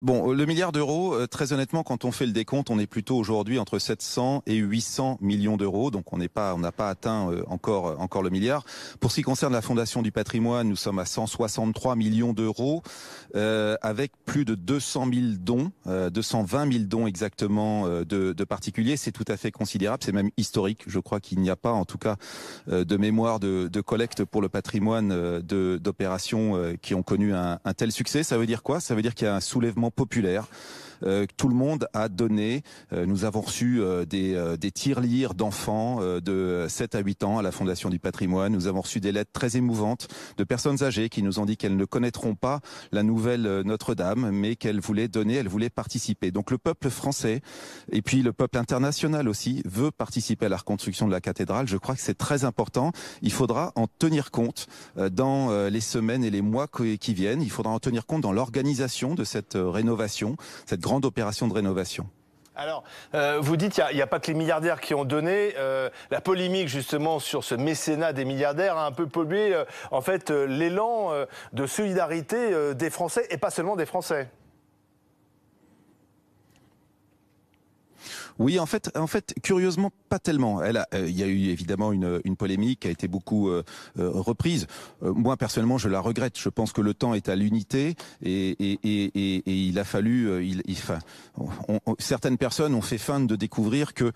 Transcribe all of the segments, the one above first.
Bon, le milliard d'euros, très honnêtement, quand on fait le décompte, on est plutôt aujourd'hui entre 700 et 800 millions d'euros. Donc on n'a pas atteint encore le milliard. Pour ce qui concerne la Fondation du patrimoine, nous sommes à 163 millions d'euros, avec plus de 200 000 dons, 220 000 dons exactement de particuliers. C'est tout à fait considérable, c'est même historique. Je crois qu'il n'y a pas, en tout cas, de mémoire de collecte pour le patrimoine d'opérations qui ont connu un tel succès. Ça veut dire quoi? Ça veut dire qu'il y a un soulèvement populaire. Tout le monde a donné. Nous avons reçu des tirelires d'enfants de 7 à 8 ans à la Fondation du patrimoine. Nous avons reçu des lettres très émouvantes de personnes âgées qui nous ont dit qu'elles ne connaîtront pas la nouvelle Notre-Dame, mais qu'elles voulaient donner, elles voulaient participer. Donc le peuple français et puis le peuple international aussi veut participer à la reconstruction de la cathédrale. Je crois que c'est très important. Il faudra en tenir compte dans les semaines et les mois qui viennent. Il faudra en tenir compte dans l'organisation de cette rénovation, cette grande opération de rénovation. Alors, vous dites qu'il n'y a pas que les milliardaires qui ont donné. La polémique, justement, sur ce mécénat des milliardaires a un peu pollué, en fait, l'élan de solidarité des Français, et pas seulement des Français. Oui, en fait, curieusement, pas tellement. Il y a eu évidemment une polémique qui a été beaucoup reprise. Moi, personnellement, je la regrette. Je pense que le temps est à l'unité et il a fallu. Certaines personnes ont fait feindre de découvrir que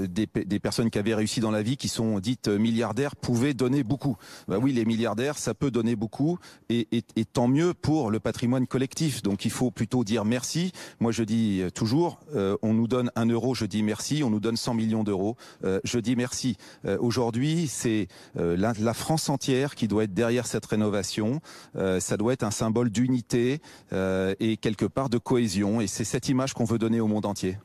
des personnes qui avaient réussi dans la vie, qui sont dites milliardaires, pouvaient donner beaucoup. Bah oui, les milliardaires, ça peut donner beaucoup et tant mieux pour le patrimoine collectif. Donc, il faut plutôt dire merci. Moi, je dis toujours, on nous donne 1 euro. Je dis merci, on nous donne 100 millions d'euros, je dis merci. Aujourd'hui, c'est la France entière qui doit être derrière cette rénovation, ça doit être un symbole d'unité et quelque part de cohésion, et c'est cette image qu'on veut donner au monde entier.